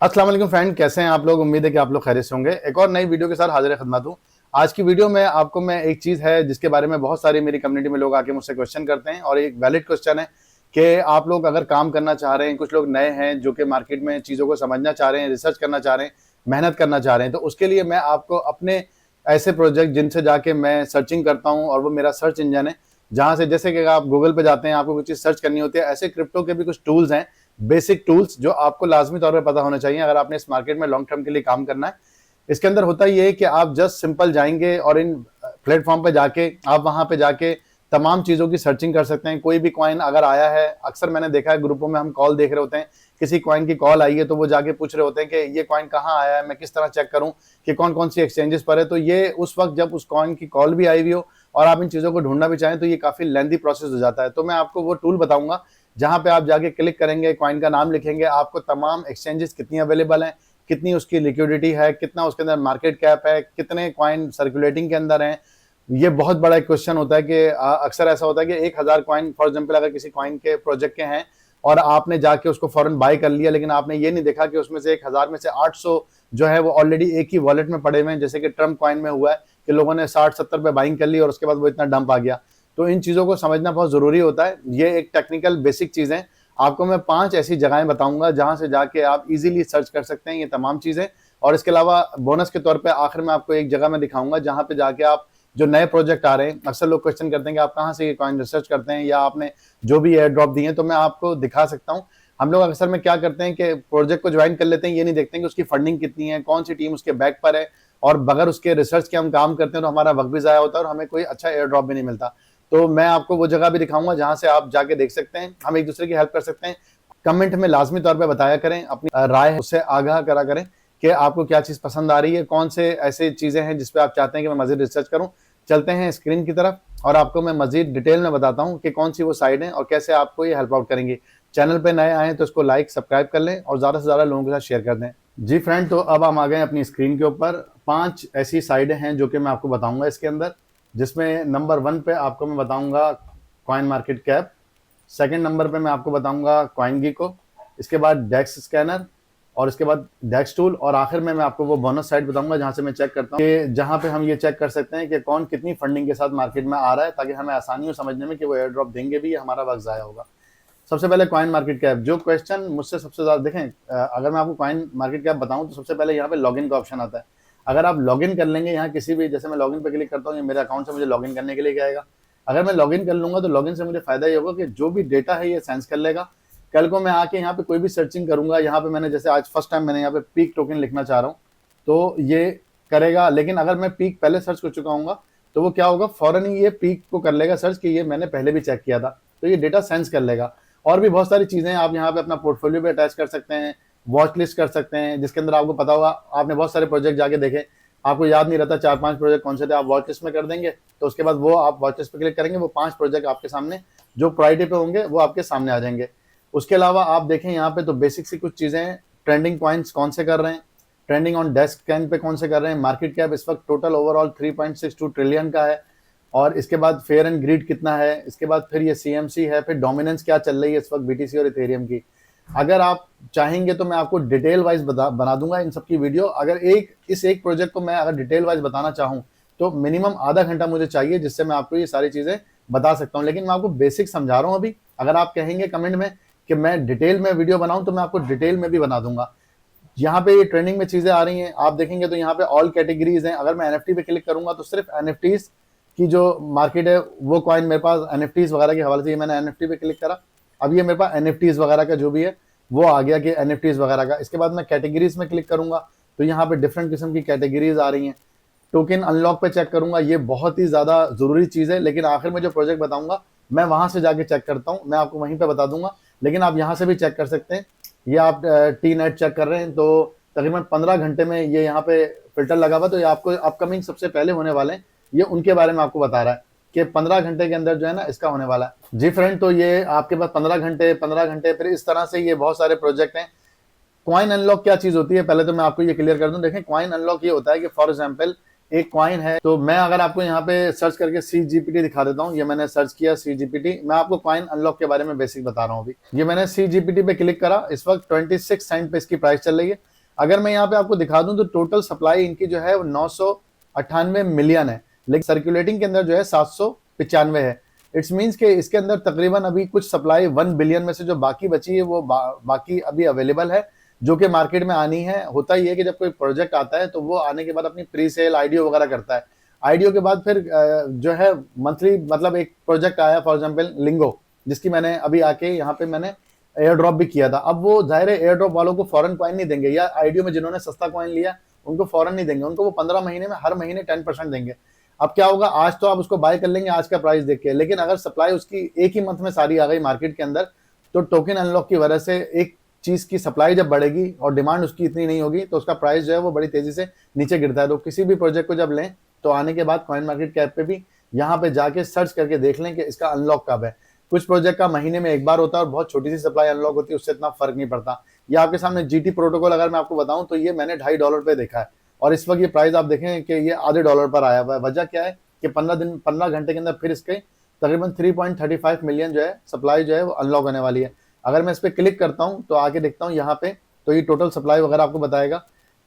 अस्सलाम वालेकुम फ्रेंड, कैसे हैं आप लोग। उम्मीद है कि आप लोग खैरियत से होंगे। एक और नई वीडियो के साथ हाजिर खिदमत हूँ। आज की वीडियो में आपको मैं एक चीज़ है जिसके बारे में बहुत सारी मेरी कम्युनिटी में लोग आके मुझसे क्वेश्चन करते हैं और एक वैलिड क्वेश्चन है कि आप लोग अगर काम करना चाह रहे हैं, कुछ लोग नए हैं जो कि मार्केट में चीज़ों को समझना चाह रहे हैं, रिसर्च करना चाह रहे हैं, मेहनत करना चाह रहे हैं, तो उसके लिए मैं आपको अपने ऐसे प्रोजेक्ट जिनसे जाके मैं सर्चिंग करता हूँ और वो मेरा सर्च इंजन है, जहाँ से जैसे कि आप गूगल पे जाते हैं, आपको कुछ चीज़ सर्च करनी होती है, ऐसे क्रिप्टो के भी कुछ टूल्स हैं, बेसिक टूल्स जो आपको लाजमी तौर पे पता होना चाहिए अगर आपने इस मार्केट में लॉन्ग टर्म के लिए काम करना है। इसके अंदर होता ये है कि आप जस्ट सिंपल जाएंगे और इन प्लेटफॉर्म पे जाके आप वहां पे जाके तमाम चीजों की सर्चिंग कर सकते हैं। कोई भी कॉइन अगर आया है, अक्सर मैंने देखा है ग्रुपों में हम कॉल देख रहे होते हैं, किसी कॉइन की कॉल आई है तो वो जाके पूछ रहे होते हैं कि ये कॉइन कहाँ आया है, मैं किस तरह चेक करूं कि कौन कौन सी एक्सचेंजेस पर है। तो ये उस वक्त जब उस कॉइन की कॉल भी आई हुई हो और आप इन चीजों को ढूंढना भी चाहें तो ये काफी लेंथी प्रोसेस हो जाता है। तो मैं आपको वो टूल बताऊंगा जहां पे आप जाके क्लिक करेंगे, कॉइन का नाम लिखेंगे, आपको तमाम एक्सचेंजेस कितनी अवेलेबल हैं, कितनी उसकी लिक्विडिटी है, कितना उसके अंदर मार्केट कैप है, कितने कॉइन सर्कुलेटिंग के अंदर हैं। ये बहुत बड़ा एक क्वेश्चन होता है कि अक्सर ऐसा होता है कि 1,000 कॉइन फॉर एग्जाम्पल अगर किसी कॉइन के प्रोजेक्ट के हैं और आपने जाके उसको फौरन बाय कर लिया, लेकिन आपने ये नहीं देखा कि उसमें से 1,000 में से 800 जो है वो ऑलरेडी एक ही वॉलेट में पड़े हुए हैं, जैसे कि ट्रम्प कॉइन में हुआ है कि लोगों ने 60-70 पे बाइंग कर ली और उसके बाद वो इतना डंप आ गया। तो इन चीजों को समझना बहुत जरूरी होता है। ये एक टेक्निकल बेसिक चीज है। आपको मैं 5 ऐसी जगहें बताऊंगा जहां से जाके आप इजीली सर्च कर सकते हैं ये तमाम चीजें। और इसके अलावा बोनस के तौर पे आखिर में आपको एक जगह मैं दिखाऊंगा जहां पे जाके आप जो नए प्रोजेक्ट आ रहे हैं, अक्सर लोग क्वेश्चन करते हैं कि आप कहाँ से ये कॉइन रिसर्च करते हैं या आपने जो भी एयर ड्रॉप दिए हैं, तो मैं आपको दिखा सकता हूँ। हम लोग अक्सर में क्या करते हैं कि प्रोजेक्ट को ज्वाइन कर लेते हैं, ये नहीं देखते हैं कि उसकी फंडिंग कितनी है, कौन सी टीम उसके बैक पर है, और बगैर उसके रिसर्च के हम काम करते हैं तो हमारा वक्त भी जाया होता है और हमें कोई अच्छा एयर ड्रॉप भी नहीं मिलता। तो मैं आपको वो जगह भी दिखाऊंगा जहां से आप जाके देख सकते हैं, हम एक दूसरे की हेल्प कर सकते हैं। कमेंट में लाजमी तौर पे बताया करें, अपनी राय है उससे आगाह करा करें कि आपको क्या चीज पसंद आ रही है, कौन से ऐसे चीजें हैं जिसपे आप चाहते हैं कि मैं मजीद रिसर्च करूं। चलते हैं स्क्रीन की तरफ और आपको मैं मजीद डिटेल में बताता हूं कि कौन सी वो साइड है और कैसे आपको ये हेल्प आउट करेंगी। चैनल पे नए आए तो इसको लाइक सब्सक्राइब कर लें और ज्यादा से ज्यादा लोगों के साथ शेयर कर दें। जी फ्रेंड, तो अब हम आ गए अपनी स्क्रीन के ऊपर। 5 ऐसी साइडें हैं जो कि मैं आपको बताऊंगा इसके अंदर, जिसमें नंबर 1 पे आपको मैं बताऊंगा coin market cap, second number पे मैं आपको बताऊंगा कॉइन गीको, इसके बाद डेक्स स्कैनर और इसके बाद डेक्स टूल, और आखिर में मैं आपको वो बोनस साइट बताऊंगा जहां से मैं चेक करता हूँ कि जहां पे हम ये चेक कर सकते हैं कि कौन कितनी फंडिंग के साथ मार्केट में आ रहा है, ताकि हमें आसानी हो समझने में कि वो एयर ड्रॉप देंगे भी या हमारा वक्त जाया होगा। सबसे पहले कॉइन मार्केट कैप, जो क्वेश्चन मुझसे सबसे ज्यादा देखें, अगर मैं आपको कॉइन मार्केट कैप बताऊं तो सबसे पहले यहाँ पे लॉगिन का ऑप्शन आता है। अगर आप लॉगिन कर लेंगे यहाँ किसी भी, जैसे मैं लॉगिन पे क्लिक करता हूँ, ये मेरे अकाउंट से मुझे लॉगिन करने के लिए कहेगा। अगर मैं लॉगिन कर लूंगा तो लॉगिन से मुझे फायदा ये होगा कि जो भी डेटा है ये सेंस कर लेगा। कल को मैं आके यहाँ पे कोई भी सर्चिंग करूंगा, यहाँ पे मैंने जैसे आज फर्स्ट टाइम मैंने यहाँ पे पीक टोकन लिखना चाह रहा हूँ तो ये करेगा। लेकिन अगर मैं पीक पहले सर्च कर चुका हूँ तो वो क्या होगा, फौरन ही ये पीक को कर लेगा सर्च कि ये मैंने पहले भी चेक किया था, तो ये डेटा सेंस कर लेगा। और भी बहुत सारी चीजें आप यहाँ पे अपना पोर्टफोलियो भी अटैच कर सकते हैं, वॉच लिस्ट कर सकते हैं, जिसके अंदर आपको पता होगा, आपने बहुत सारे प्रोजेक्ट जाके देखे, आपको याद नहीं रहता 4-5 प्रोजेक्ट कौन से थे, आप वॉच लिस्ट में कर देंगे तो उसके बाद वो आप वॉच लिस्ट पे क्लिक करेंगे, वो 5 प्रोजेक्ट आपके सामने जो प्रायोरिटी पे होंगे वो आपके सामने आ जाएंगे। उसके अलावा आप देखें यहाँ पे तो बेसिक सी कुछ चीजें हैं, ट्रेंडिंग कॉइन्स कौन से कर रहे हैं, ट्रेंडिंग ऑन डेस्क स्कैन पे कौन से कर रहे हैं, मार्केट कैप इस वक्त टोटल ओवरऑल 3.62 ट्रिलियन का है, और इसके बाद फेयर एंड ग्रीड कितना है, इसके बाद फिर ये सीएमसी है, फिर डोमिनेंस क्या चल रही है इस वक्त बीटीसी और इथेरियम की। अगर आप चाहेंगे तो मैं आपको डिटेल वाइज बना दूंगा इन सब की वीडियो। अगर इस एक प्रोजेक्ट को मैं अगर डिटेल वाइज बताना चाहूं तो मिनिमम आधा घंटा मुझे चाहिए, जिससे मैं आपको ये सारी चीजें बता सकता हूं। लेकिन मैं आपको बेसिक समझा रहा हूं अभी। अगर आप कहेंगे कमेंट में कि मैं डिटेल में वीडियो बनाऊं तो मैं आपको डिटेल में भी बना दूंगा। यहाँ पे ये ट्रेंडिंग में चीजें आ रही हैं, आप देखेंगे तो यहाँ पे ऑल कैटेगरीज हैं। अगर मैं एनएफटी पे क्लिक करूंगा तो सिर्फ एनएफटीज की जो मार्केट है वो कॉइन मेरे पास एनएफटीज वगैरह के हवाले से, ये मैंने एनएफटी पे क्लिक करा, अब ये मेरे पास एनएफटीज वगैरह का जो भी है वो आ गया कि एनएफटीज वगैरह का। इसके बाद मैं कैटेगरीज में क्लिक करूंगा तो यहाँ पे डिफरेंट किस्म की कैटेगरीज आ रही हैं। टोकन अनलॉक पे चेक करूंगा, ये बहुत ही ज्यादा जरूरी चीज है, लेकिन आखिर में जो प्रोजेक्ट बताऊंगा मैं वहां से जाके चेक करता हूँ, मैं आपको वहीं पे बता दूंगा, लेकिन आप यहाँ से भी चेक कर सकते हैं। ये आप टी नेट चेक कर रहे हैं तो तकरीबन 15 घंटे में ये यहाँ पे फिल्टर लगा हुआ, तो ये आपको अपकमिंग सबसे पहले होने वाले हैं, ये उनके बारे में आपको बता रहा है कि 15 घंटे के अंदर जो है ना इसका होने वाला है। जी फ्रेंड, तो ये आपके पास 15 घंटे फिर इस तरह से ये बहुत सारे प्रोजेक्ट हैं। क्वाइन अनलॉक क्या चीज होती है, पहले तो मैं आपको ये क्लियर कर दूं। देखें, क्वाइन अनलॉक ये होता है कि फॉर एग्जांपल एक क्वाइन है, तो मैं अगर आपको यहाँ पे सर्च करके CGPT दिखा देता हूँ, ये मैंने सर्च किया CGPT, मैं आपको क्वाइन अनलॉक के बारे में बेसिक बता रहा हूँ अभी। ये मैंने CGPT पे क्लिक करा, इस वक्त 26 सेंट पे इसकी प्राइस चल रही है। अगर मैं यहाँ पे आपको दिखा दूं तो टोटल सप्लाई इनकी जो है वो 998 मिलियन है, लेकिन सर्कुलेटिंग के अंदर जो है 795 है। इट्स मीन्स के इसके अंदर तकरीबन अभी कुछ सप्लाई 1 बिलियन में से जो बाकी बची है वो बाकी अभी अवेलेबल है, जो कि मार्केट में आनी है। होता ही है कि जब कोई प्रोजेक्ट आता है तो वो आने के बाद अपनी प्री सेल आईडीओ वगैरह करता है। आईडीओ के बाद फिर जो है मंथली, मतलब एक प्रोजेक्ट आया फॉर एग्जांपल लिंगो, जिसकी मैंने अभी आके यहाँ पे मैंने एयर ड्रॉप भी किया था। अब वो जाहिर है एयर ड्रॉप वालों को फॉरन कॉइन नहीं देंगे, या आईडीओ में जिन्होंने सस्ता कॉइन लिया उनको फॉरन नहीं देंगे, उनको वो 15 महीने में हर महीने 10% देंगे। अब क्या होगा, आज तो आप उसको बाय कर लेंगे आज का प्राइस देख के, लेकिन अगर सप्लाई उसकी एक ही मंथ में सारी आ गई मार्केट के अंदर, तो टोकन अनलॉक की वजह से एक चीज की सप्लाई जब बढ़ेगी और डिमांड उसकी इतनी नहीं होगी तो उसका प्राइस जो है वो बड़ी तेजी से नीचे गिरता है। तो किसी भी प्रोजेक्ट को जब लें तो आने के बाद कॉइन मार्केट कैप पे भी यहाँ पे जाके सर्च करके देख लें कि इसका अनलॉक कब है। कुछ प्रोजेक्ट का महीने में एक बार होता है और बहुत छोटी सी सप्लाई अनलॉक होती है, उससे इतना फर्क नहीं पड़ता। ये आपके सामने जीटी प्रोटोकॉल अगर मैं आपको बताऊं तो ये मैंने $2.5 पे देखा है, और इस वक्त ये प्राइस आप देखें कि ये आधे डॉलर पर आया हुआ है। वजह क्या है कि 15 घंटे के अंदर फिर इसके तकरीबन 3.35 मिलियन जो है सप्लाई जो है वो अनलॉक होने वाली है। अगर मैं इस पर क्लिक करता हूं तो आगे देखता हूं यहाँ पे, तो ये टोटल सप्लाई वगैरह आपको बताएगा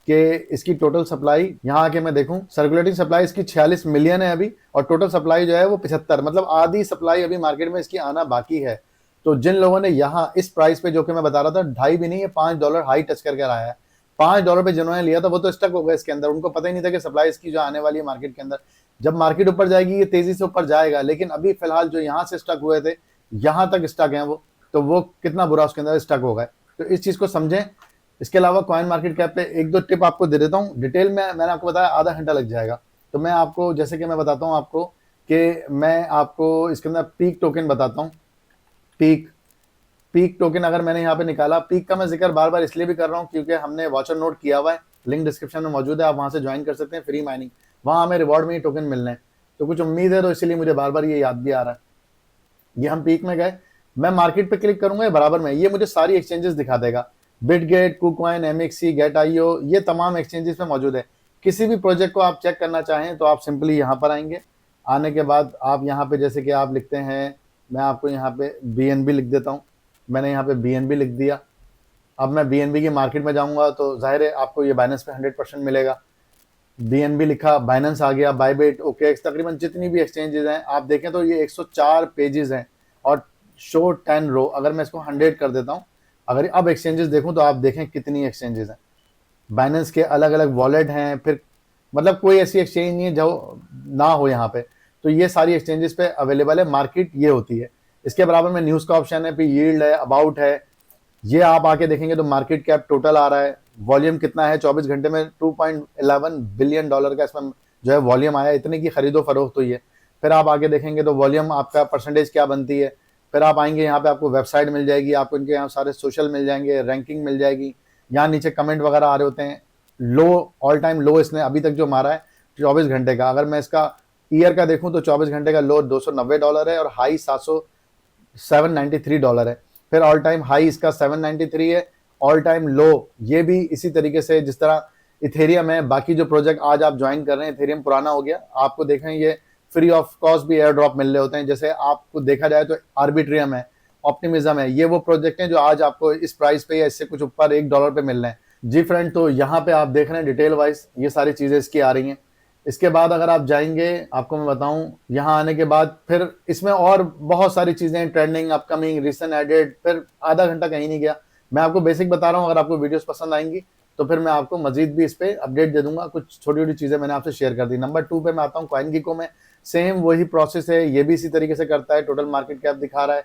कि इसकी टोटल सप्लाई यहाँ आके मैं देखूं, सर्कुलेटिंग सप्लाई इसकी 46 मिलियन है अभी, और टोटल सप्लाई जो है वो 75, मतलब आधी सप्लाई अभी मार्केट में इसकी आना बाकी है। तो जिन लोगों ने यहाँ इस प्राइस पे, जो कि मैं बता रहा था 2.5 भी नहीं है, $5 हाई टच करके आया है, $5 पे जिन्होंने लिया था वो तो स्टक हो गए इसके अंदर, उनको पता ही नहीं था कि सप्लाई इसकी जो आने वाली है मार्केट के अंदर। जब मार्केट ऊपर जाएगी ये तेजी से ऊपर जाएगा, लेकिन अभी फिलहाल जो यहाँ से स्टक हुए थे यहाँ तक स्टक है वो, तो वो कितना बुरा उसके अंदर स्टक हो गए। तो इस चीज को समझें। इसके अलावा कॉइन मार्केट कैप पे एक दो टिप आपको दे देता हूँ डिटेल में, मैंने आपको बताया आधा घंटा लग जाएगा, तो मैं आपको जैसे कि मैं बताता हूँ आपको कि मैं आपको इसके अंदर पीक टोकन बताता हूँ। पीक टोकन अगर मैंने यहाँ पे निकाला, पीक का मैं जिक्र बार बार इसलिए भी कर रहा हूँ क्योंकि हमने वॉचर नोट किया हुआ है, लिंक डिस्क्रिप्शन में मौजूद है, आप वहां से ज्वाइन कर सकते हैं, फ्री माइनिंग, वहां हमें रिवॉर्ड में ही टोकन मिलने हैं। तो कुछ उम्मीद है, तो इसीलिए मुझे बार बार ये याद भी आ रहा है। ये हम पीक में गए, मैं मार्केट पे क्लिक करूंगा बराबर में ये मुझे सारी एक्सचेंजेस दिखा देगा, Bitget, KuCoin, MEXC, Gate IO, ये तमाम एक्सचेंजेस पे मौजूद है। किसी भी प्रोजेक्ट को आप चेक करना चाहें तो आप सिंपली यहाँ पर आएंगे। आने के बाद आप यहाँ पे जैसे कि आप लिखते हैं, मैं आपको यहाँ पे BNB लिख देता हूँ, मैंने यहाँ पे BNB लिख दिया। अब मैं BNB की मार्केट में जाऊंगा तो जाहिर है आपको ये बाइनेंस पे 100% मिलेगा। BNB लिखा, बाइनेंस आ गया, बाइबिट, OKX, तकरीबन जितनी भी एक्सचेंजेस हैं आप देखें तो ये 104 पेजेस हैं और शो 10 रो। अगर मैं इसको 100 कर देता हूँ, अगर अब एक्सचेंजेस देखूं तो आप देखें कितनी एक्सचेंजेस हैं। बाइनेंस के अलग अलग वॉलेट हैं, फिर मतलब कोई ऐसी एक्सचेंज नहीं है जो ना हो यहाँ पे। तो ये सारी एक्सचेंजेस पे अवेलेबल है, मार्केट ये होती है। इसके बराबर में न्यूज़ का ऑप्शन है, फिर यील्ड है, अबाउट है, ये आप आके देखेंगे तो मार्केट कैप टोटल आ रहा है, वॉल्यूम कितना है 24 घंटे में $2.11 बिलियन का इसमें जो है वॉल्यूम आया, इतने की खरीदो फरोख्त हुई है। फिर आप आगे देखेंगे तो वॉल्यूम आपका परसेंटेज क्या बनती है। फिर आप आएंगे यहाँ पे आपको वेबसाइट मिल जाएगी, आपको इनके यहाँ सारे सोशल मिल जाएंगे, रैंकिंग मिल जाएगी, यहाँ नीचे कमेंट वगैरह आ रहे होते हैं। लो, ऑल टाइम लो इसने अभी तक जो मारा है 24 घंटे का, अगर मैं इसका ईयर का देखूं तो 24 घंटे का लो $290 है और हाई $793 है। फिर ऑल टाइम हाई इसका 793 है, ऑल टाइम लो ये भी इसी तरीके से, जिस तरह इथेरियम है, बाकी जो प्रोजेक्ट आज आप ज्वाइन कर रहे हैं, इथेरियम पुराना हो गया, आपको देखें ये फ्री ऑफ कॉस्ट भी एयर ड्रॉप मिल रहे होते हैं। जैसे आपको देखा जाए तो आर्बिट्रियम है, ऑप्टिमिज्म है, ये वो प्रोजेक्ट हैं जो आज आपको इस प्राइस पे या इससे कुछ ऊपर $1 पे मिल रहे हैं जी फ्रेंड। तो यहाँ पे आप देख रहे हैं डिटेल वाइज ये सारी चीजें इसकी आ रही हैं। इसके बाद अगर आप जाएंगे, आपको मैं बताऊं, यहाँ आने के बाद फिर इसमें और बहुत सारी चीजें, ट्रेंडिंग, अपकमिंग, रिसेंट एडेड, फिर आधा घंटा कहीं नहीं गया। मैं आपको बेसिक बता रहा हूँ, अगर आपको वीडियोस पसंद आएंगी तो फिर मैं आपको मजीद भी इस पे अपडेट दे दूंगा। कुछ छोटी छोटी चीजें मैंने आपसे शेयर कर दी। नंबर 2 पे मैं आता हूँ CoinGecko में, सेम वही प्रोसेस है, ये भी इसी तरीके से करता है। टोटल मार्केट कैप दिखा रहा है,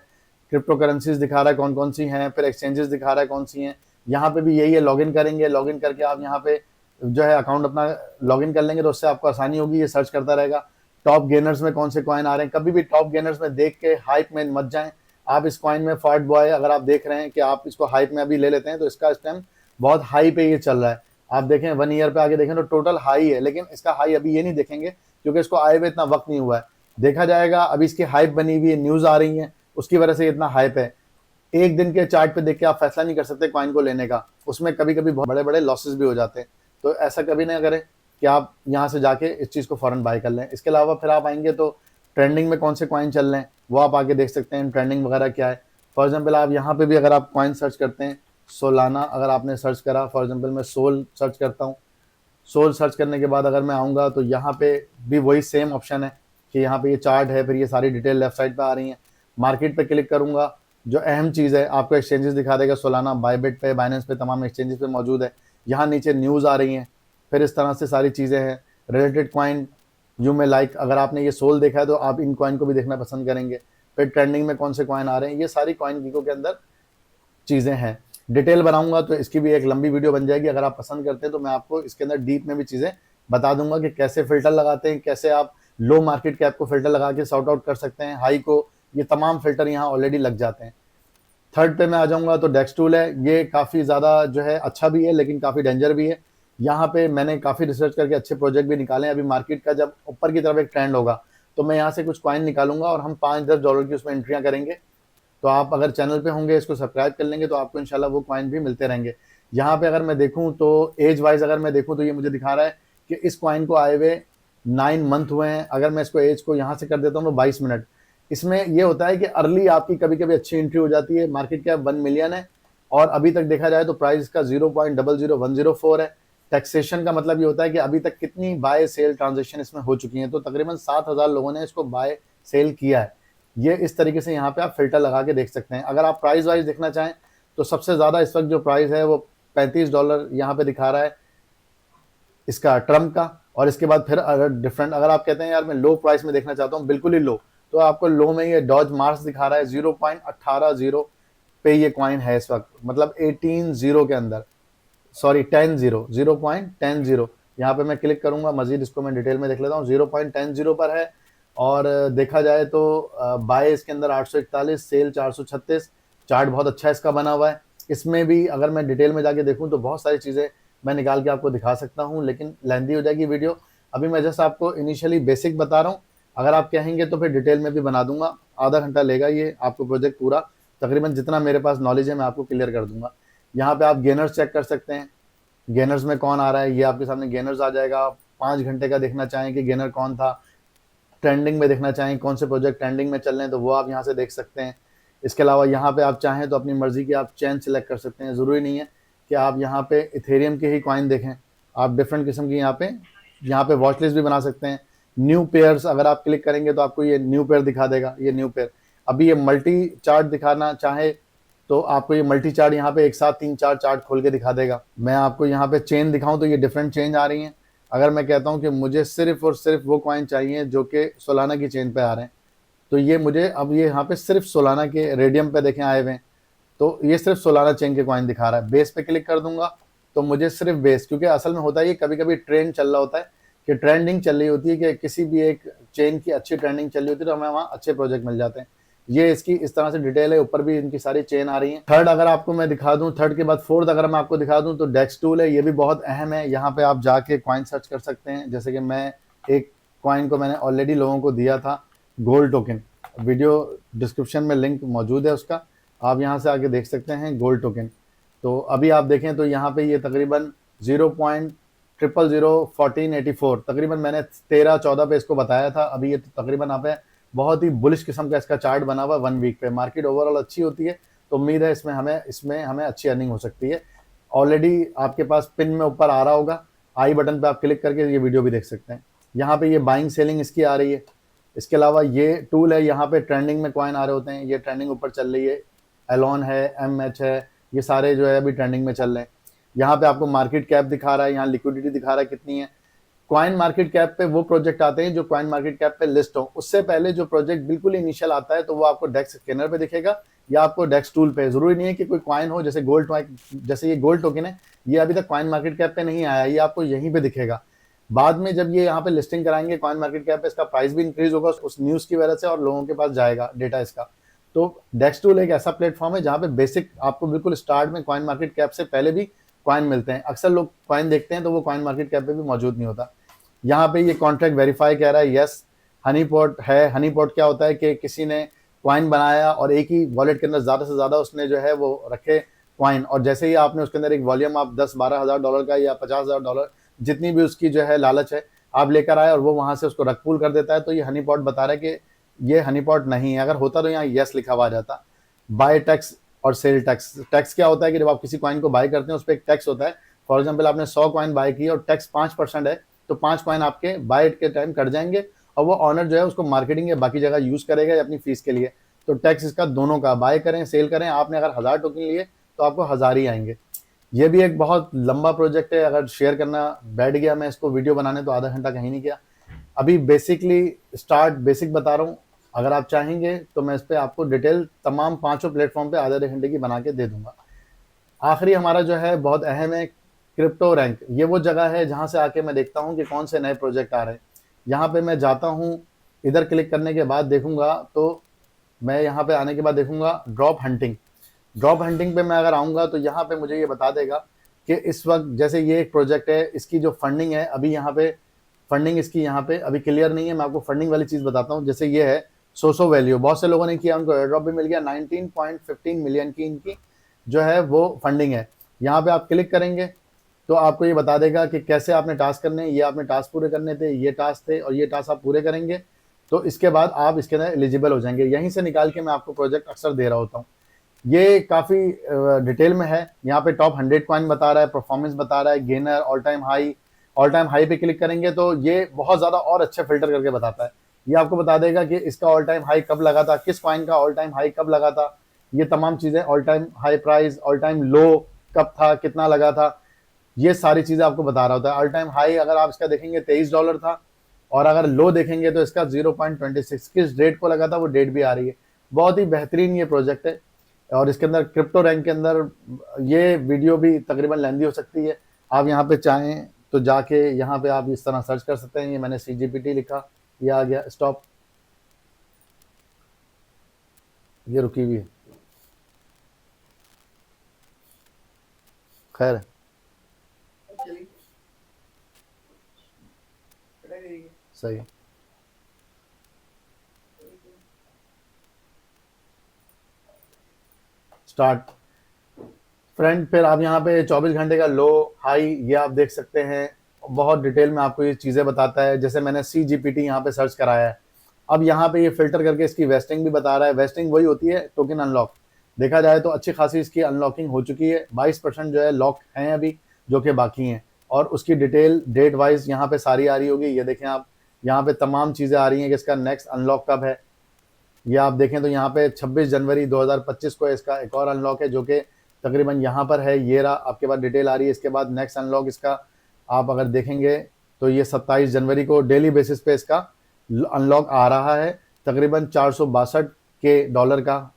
क्रिप्टो करेंसीज दिखा रहा है कौन कौन सी हैं, फिर एक्सचेंजेस दिखा रहा है कौन सी हैं। यहाँ पे भी यही है, लॉगिन करेंगे, लॉगिन करके आप यहाँ पे जो है अकाउंट अपना लॉगिन कर लेंगे तो उससे आपको आसानी होगी, ये सर्च करता रहेगा टॉप गेनर्स में कौन से कॉइन आ रहे हैं। कभी भी टॉप गेनर्स में देख के हाइप में मत जाएं। आप इस कॉइन में फॉर्ट बॉय, अगर आप देख रहे हैं कि आप इसको हाइप में अभी ले लेते हैं तो इसका इस टाइम बहुत हाई पे ये चल रहा है। आप देखें 1 ईयर पे आगे देखें तो टोटल हाई है, लेकिन इसका हाई अभी ये नहीं देखेंगे क्योंकि इसको आए हुए इतना वक्त नहीं हुआ है, देखा जाएगा। अभी इसकी हाइप बनी हुई है, न्यूज आ रही है, उसकी वजह से इतना हाइप है। एक दिन के चार्ट पे देख के आप फैसला नहीं कर सकते कॉइन को लेने का, उसमें कभी कभी बहुत बड़े बड़े लॉसेस भी हो जाते हैं। तो ऐसा कभी ना करें कि आप यहाँ से जाके इस चीज़ को फौरन बाय कर लें। इसके अलावा फिर आप आएंगे तो ट्रेंडिंग में कौन से कॉइन चल रहे हैं वो आप आगे देख सकते हैं, ट्रेंडिंग वगैरह क्या है। फॉर एग्जाम्पल आप यहाँ पे भी अगर आप कॉइन सर्च करते हैं, सोलाना अगर आपने सर्च करा, फॉर एग्जांपल मैं सोल सर्च करता हूँ, सोल सर्च करने के बाद अगर मैं आऊँगा तो यहाँ पे भी वही सेम ऑप्शन है कि यहाँ पे ये चार्ट है, फिर ये सारी डिटेल लेफ्ट साइड पे आ रही हैं। मार्केट पे क्लिक करूँगा, जो अहम चीज़ है आपको एक्सचेंजेस दिखा देगा, सोलाना, बायबिट पे, बाइनेंस पे, तमाम एक्सचेंजेस पे मौजूद है। यहाँ नीचे न्यूज़ आ रही हैं, फिर इस तरह से सारी चीज़ें हैं। रिलेटेड कॉइन यू में लाइक, अगर आपने ये सोल देखा है तो आप इन कॉइन को भी देखना पसंद करेंगे। फिर ट्रेंडिंग में कौन से कॉइन आ रहे हैं, ये सारी कॉइन गिको के अंदर चीज़ें हैं। डिटेल बनाऊंगा तो इसकी भी एक लंबी वीडियो बन जाएगी, अगर आप पसंद करते हैं तो मैं आपको इसके अंदर डीप में भी चीज़ें बता दूंगा कि कैसे फिल्टर लगाते हैं, कैसे आप लो मार्केट कैप को फिल्टर लगा के सॉर्ट आउट कर सकते हैं, हाई को, ये तमाम फिल्टर यहाँ ऑलरेडी लग जाते हैं। थर्ड पे मैं आ जाऊंगा तो डेक्स टूल है, ये काफ़ी ज़्यादा जो है अच्छा भी है लेकिन काफ़ी डेंजर भी है। यहाँ पे मैंने काफ़ी रिसर्च करके अच्छे प्रोजेक्ट भी निकाले हैं। अभी मार्केट का जब ऊपर की तरफ एक ट्रेंड होगा तो मैं यहाँ से कुछ कॉइन निकालूंगा और हम $5-10 की उसमें एंट्रियाँ करेंगे। तो आप अगर चैनल पे होंगे, इसको सब्सक्राइब कर लेंगे तो आपको इंशाल्लाह वो कॉइन भी मिलते रहेंगे। यहाँ पे अगर मैं देखूँ तो एज वाइज अगर मैं देखूँ तो ये मुझे दिखा रहा है कि इस कॉइन को आए हुए 9 मंथ हुए हैं। अगर मैं इसको एज को यहाँ से कर देता हूँ तो 22 मिनट। इसमें ये होता है कि अर्ली आपकी कभी कभी अच्छी एंट्री हो जाती है। मार्केट कैप 1 मिलियन है और अभी तक देखा जाए तो प्राइस का 0.00104 है। टैक्सेशन का मतलब ये होता है कि अभी तक कितनी बाय सेल ट्रांजेक्शन इसमें हो चुकी हैं, तो तकरीबन 7,000 लोगों ने इसको बाय सेल किया है। ये इस तरीके से यहाँ पे आप फिल्टर लगा के देख सकते हैं। अगर आप प्राइस वाइज देखना चाहें तो सबसे ज़्यादा इस वक्त जो प्राइस है वो $35 यहाँ पे दिखा रहा है इसका ट्रम्प का। और इसके बाद फिर अगर डिफरेंट, अगर आप कहते हैं यार मैं लो प्राइस में देखना चाहता हूँ बिल्कुल ही लो, तो आपको लो में ये डॉज मार्स दिखा रहा है 0.18 पे ये कॉइन है इस वक्त, मतलब 18 के अंदर, सॉरी 0.10। यहाँ पे मैं क्लिक करूंगा, मजीद इसको मैं डिटेल में देख लेता हूँ। 0.10 पर है और देखा जाए तो बाय इसके अंदर 841, सेल 436। चार्ट बहुत अच्छा इसका बना हुआ है। इसमें भी अगर मैं डिटेल में जाके देखूं तो बहुत सारी चीज़ें मैं निकाल के आपको दिखा सकता हूं, लेकिन लेंदी हो जाएगी वीडियो। अभी मैं जस्ट आपको इनिशियली बेसिक बता रहा हूं, अगर आप कहेंगे तो फिर डिटेल में भी बना दूंगा। आधा घंटा लेगा ये आपको प्रोजेक्ट पूरा, तकरीबन जितना मेरे पास नॉलेज है मैं आपको क्लियर कर दूंगा। यहाँ पे आप गेनर्स चेक कर सकते हैं, गेनर्स में कौन आ रहा है, ये आपके सामने गेनर्स आ जाएगा। 5 घंटे का देखना चाहें कि गेनर कौन था, ट्रेंडिंग में देखना चाहें कौन से प्रोजेक्ट ट्रेंडिंग में चल रहे हैं तो वो आप यहाँ से देख सकते हैं। इसके अलावा यहाँ पे आप चाहें तो अपनी मर्जी की आप चेन सिलेक्ट कर सकते हैं। ज़रूरी नहीं है कि आप यहाँ पे इथेरियम के ही कॉइन देखें, आप डिफरेंट किस्म की यहाँ पे वॉच लिस्ट भी बना सकते हैं। न्यू पेयर्स अगर आप क्लिक करेंगे तो आपको ये न्यू पेयर दिखा देगा, ये न्यू पेयर। अभी ये मल्टी चार्ट दिखाना चाहे तो आपको ये मल्टी चार्ट यहाँ पे एक साथ 3-4 चार्ट खोल के दिखा देगा। मैं आपको यहाँ पे चेन दिखाऊं तो ये डिफरेंट चेंज आ रही हैं। अगर मैं कहता हूँ कि मुझे सिर्फ और सिर्फ वो कॉइन चाहिए जो कि सोलाना की चेन पे आ रहे हैं, तो ये मुझे अब ये यहाँ पे सिर्फ सोलाना के रेडियम पे देखें आए हुए हैं, तो ये सिर्फ सोलाना चेन के कॉइन दिखा रहा है। बेस पे क्लिक कर दूंगा तो मुझे सिर्फ बेस, क्योंकि असल में होता है ये कभी कभी ट्रेंड चल रहा होता है कि ट्रेंडिंग चल रही होती है कि किसी भी एक चेन की अच्छी ट्रेंडिंग चल रही होती है तो हमें वहाँ अच्छे प्रोजेक्ट मिल जाते हैं। ये इसकी इस तरह से डिटेल है, ऊपर भी इनकी सारी चेन आ रही है। थर्ड अगर आपको मैं दिखा दूं, थर्ड के बाद फोर्थ अगर मैं आपको दिखा दूं तो डेक्स टूल है, ये भी बहुत अहम है। यहाँ पे आप जाके कॉइन सर्च कर सकते हैं। जैसे कि मैं एक कॉइन को मैंने ऑलरेडी लोगों को दिया था, गोल्ड टोकन, वीडियो डिस्क्रिप्शन में लिंक मौजूद है उसका, आप यहाँ से आके देख सकते हैं गोल्ड टोकन। तो अभी आप देखें तो यहाँ पे ये तकरीबन 0.0001484, तकरीबन मैंने 13-14 पे इसको बताया था। अभी ये तो तकरीबन यहाँ पे बहुत ही बुलिश किस्म का इसका चार्ट बना हुआ है 1 वीक पे। मार्केट ओवरऑल अच्छी होती है तो उम्मीद है इसमें हमें अच्छी अर्निंग हो सकती है। ऑलरेडी आपके पास पिन में ऊपर आ रहा होगा, आई बटन पे आप क्लिक करके ये वीडियो भी देख सकते हैं। यहाँ पे ये बाइंग सेलिंग इसकी आ रही है। इसके अलावा ये टूल है, यहाँ पे ट्रेंडिंग में कॉइन आ रहे होते हैं, ये ट्रेंडिंग ऊपर चल रही है। एलॉन है, MH है, ये सारे जो है अभी ट्रेंडिंग में चल रहे हैं। यहाँ पे आपको मार्केट कैप दिखा रहा है, यहाँ लिक्विडिटी दिखा रहा है कितनी है। कॉइन मार्केट कैप पे वो प्रोजेक्ट आते हैं जो कॉइन मार्केट कैप पे लिस्ट हो। उससे पहले जो प्रोजेक्ट बिल्कुल इनिशियल आता है तो वो आपको डेक्स स्कैनर पे दिखेगा या आपको डेक्स टूल पे। जरूरी नहीं है कि कोई कॉइन हो, जैसे जैसे ये गोल्ड टोकन है, ये अभी तक कॉइन मार्केट कैप पे नहीं आया, ये आपको यहीं पे दिखेगा। बाद में जब ये यहाँ पे लिस्टिंग कराएंगे कॉइन मार्केट कैप पे, इसका प्राइस भी इंक्रीज होगा उस न्यूज की वजह से और लोगों के पास जाएगा डेटा इसका। तो डेक्स टूल एक ऐसा प्लेटफॉर्म है जहाँ पे बेसिक आपको बिल्कुल स्टार्ट में कॉइन मार्केट कैप से पहले भी कॉइन मिलते हैं। अक्सर लोग कॉइन देखते हैं तो वो कॉइन मार्केट कैप पे भी मौजूद नहीं होता। यहाँ पे ये कॉन्ट्रैक्ट वेरीफाई कह रहा है, यस। हनी पॉट है, हनी पॉट क्या होता है कि किसी ने कॉइन बनाया और एक ही वॉलेट के अंदर ज़्यादा से ज़्यादा उसने जो है वो रखे कॉइन, और जैसे ही आपने उसके अंदर एक वॉल्यूम आप 10-12 हज़ार डॉलर का या 50,000 डॉलर जितनी भी उसकी जो है लालच है आप लेकर आए और वो वहाँ से उसको रकपूल कर देता है, तो ये हनी पॉट बता रहा है कि ये हनी पॉट नहीं है। अगर होता तो यहाँ यस लिखा हुआ आ जाता। बाय टैक्स और सेल टैक्स। टैक्स क्या होता है कि जब आप किसी कॉइन को बाय करते हैं उस पर एक टैक्स होता है। फॉर एग्जाम्पल आपने 100 कॉइन बाय की और टैक्स 5% है, तो 5 कॉइन आपके बाय के टाइम कट जाएंगे और वो ऑनर जो है उसको मार्केटिंग या बाकी जगह यूज करेगा अपनी फीस के लिए। तो टैक्स इसका दोनों का, बाय करें सेल करें, आपने अगर 1000 टोकन लिए तो आपको 1000 ही आएंगे। ये भी एक बहुत लंबा प्रोजेक्ट है, अगर शेयर करना बैठ गया मैं इसको वीडियो बनाने तो आधा घंटा कहीं नहीं गया। अभी बेसिकली बेसिक बता रहा हूँ, अगर आप चाहेंगे तो मैं इस पर आपको डिटेल तमाम 5 प्लेटफॉर्म पे आधे घंटे की बना के दे दूंगा। आखिरी हमारा जो है बहुत अहम है, क्रिप्टो रैंक। ये वो जगह है जहां से आके मैं देखता हूँ कि कौन से नए प्रोजेक्ट आ रहे हैं। यहाँ पे मैं जाता हूँ, इधर क्लिक करने के बाद देखूंगा तो मैं यहाँ पे आने के बाद देखूंगा ड्रॉप हंटिंग। ड्रॉप हंटिंग पे मैं अगर आऊँगा तो यहाँ पे मुझे ये बता देगा कि इस वक्त जैसे ये एक प्रोजेक्ट है, इसकी जो फंडिंग है अभी यहाँ पे, फंडिंग इसकी यहाँ पे अभी क्लियर नहीं है। मैं आपको फंडिंग वाली चीज़ बताता हूँ। जैसे ये है सोसो वैल्यू, बहुत से लोगों ने किया, उनको एयर ड्रॉप भी मिल गया। 19.15 मिलियन की इनकी जो है वो फंडिंग है। यहाँ पे आप क्लिक करेंगे तो आपको ये बता देगा कि कैसे आपने टास्क करने, ये आपने टास्क पूरे करने थे, ये टास्क थे और ये टास्क आप पूरे करेंगे तो इसके बाद आप इसके अंदर एलिजिबल हो जाएंगे। यहीं से निकाल के मैं आपको प्रोजेक्ट अक्सर दे रहा होता हूँ। ये काफ़ी डिटेल में है। यहाँ पे टॉप 100 कॉइन बता रहा है, परफॉर्मेंस बता रहा है, गेनर, ऑल टाइम हाई पे क्लिक करेंगे तो ये बहुत ज़्यादा और अच्छा फिल्टर करके बताता है। ये आपको बता देगा कि इसका ऑल टाइम हाई कब लगा था, किस कॉइन का ऑल टाइम हाई कब लगा था, ये तमाम चीज़ें, all time high price, all time low कब था, कितना लगा था, ये सारी चीज़ें आपको बता रहा होता है। ऑल टाइम हाई अगर आप इसका देखेंगे $23 था और अगर लो देखेंगे तो इसका 0.26, किस डेट को लगा था वो डेट भी आ रही है। बहुत ही बेहतरीन ये प्रोजेक्ट है। और इसके अंदर क्रिप्टो रैंक के अंदर ये वीडियो भी तकरीबन लेंदी हो सकती है। आप यहाँ पे चाहें तो जाके यहाँ पे आप इस तरह सर्च कर सकते हैं। ये मैंने CGPT लिखा, ये आ गया, स्टॉप, ये रुकी हुई है, खैर सही है। स्टार्ट फ्रेंड, फिर आप यहाँ पे 24 घंटे का लो हाई ये आप देख सकते हैं। बहुत डिटेल में आपको ये चीज़ें बताता है। जैसे मैंने CGPT यहाँ पे सर्च कराया है, अब यहाँ पे ये फिल्टर करके इसकी वेस्टिंग भी बता रहा है। वेस्टिंग वही होती है टोकन अनलॉक। देखा जाए तो अच्छी खासी इसकी अनलॉकिंग हो चुकी है, 22% जो है लॉक हैं अभी, जो कि बाकी हैं। और उसकी डिटेल डेट वाइज यहाँ पे सारी आ रही होगी। ये देखें आप, यहाँ पे तमाम चीज़ें आ रही हैं कि इसका नेक्स्ट अनलॉक कब है। ये आप देखें तो यहाँ पे 26 जनवरी 2025 को इसका एक और अनलॉक है, जो कि तकरीबन यहाँ पर है। ये रहा आपके पास डिटेल आ रही है। इसके बाद नेक्स्ट अनलॉक इसका आप अगर देखेंगे तो ये 27 जनवरी को डेली बेसिस पे इसका अनलॉक आ रहा है, तकरीबन $462 का।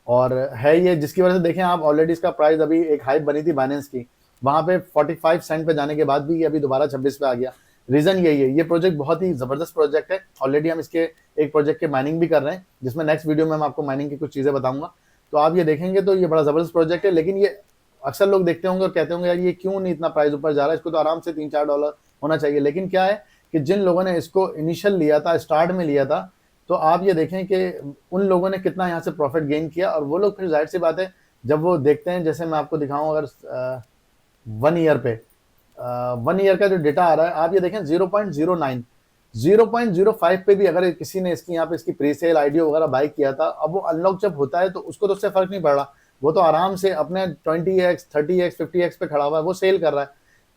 और है ये, जिसकी वजह से देखें आप ऑलरेडी इसका प्राइस, अभी एक हाइप बनी थी बाइनेंस की, वहाँ पे 45 सेंट पे जाने के बाद भी ये अभी दोबारा 26 पे आ गया। रीज़न यही है, ये प्रोजेक्ट बहुत ही ज़बरदस्त प्रोजेक्ट है। ऑलरेडी हम इसके एक प्रोजेक्ट के माइनिंग भी कर रहे हैं, जिसमें नेक्स्ट वीडियो में मैं आपको माइनिंग की कुछ चीज़ें बताऊंगा। तो आप ये देखेंगे तो ये बड़ा ज़बरदस्त प्रोजेक्ट है। लेकिन ये अक्सर लोग देखते होंगे और कहते होंगे यार ये क्यों नहीं इतना प्राइस ऊपर जा रहा है, इसको तो आराम से $3-4 होना चाहिए। लेकिन क्या है कि जिन लोगों ने इसको इनिशियल लिया था, स्टार्ट में लिया था, तो आप ये देखें कि उन लोगों ने कितना यहाँ से प्रॉफिट गेन किया। और वो लोग फिर जाहिर सी बात है जब वो देखते हैं, जैसे मैं आपको दिखाऊं अगर 1 ईयर पे 1 ईयर का जो डेटा आ रहा है, आप ये देखें 0.09 0.05 पे भी अगर किसी ने इसकी यहाँ पे इसकी प्री सेल आईडी वगैरह बाई किया था, अब वो अनलॉक जब होता है तो उसको तो उससे फर्क नहीं पड़ रहा, वो तो आराम से अपने 20x 30x 50x पे खड़ा हुआ है, वो सेल कर रहा है।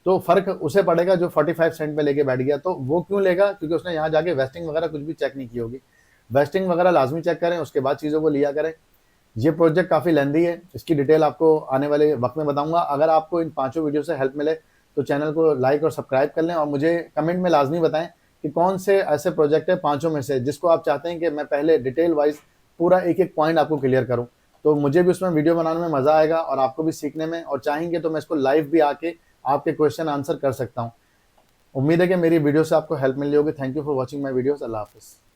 तो फर्क उसे पड़ेगा जो 45 सेंट पे लेके बैठ गया। तो वो क्यों लेगा? क्योंकि उसने यहाँ जाके वेस्टिंग वगैरह कुछ भी चेक नहीं की होगी। वेस्टिंग वगैरह लाजमी चेक करें, उसके बाद चीज़ों को लिया करें। ये प्रोजेक्ट काफ़ी लेंदी है, इसकी डिटेल आपको आने वाले वक्त में बताऊंगा। अगर आपको इन 5 वीडियो से हेल्प मिले तो चैनल को लाइक और सब्सक्राइब कर लें, और मुझे कमेंट में लाजमी बताएं कि कौन से ऐसे प्रोजेक्ट है 5 में से जिसको आप चाहते हैं कि मैं पहले डिटेल वाइज पूरा एक एक पॉइंट आपको क्लियर करूं। तो मुझे भी उसमें वीडियो बनाने में मज़ा आएगा और आपको भी सीखने में, और चाहेंगे तो मैं इसको लाइव भी आके आपके क्वेश्चन आंसर कर सकता हूँ। उम्मीद है कि मेरी वीडियो से आपको हेल्प मिली होगी। Thank you for watching my videos. अल्लाह हाफिज़।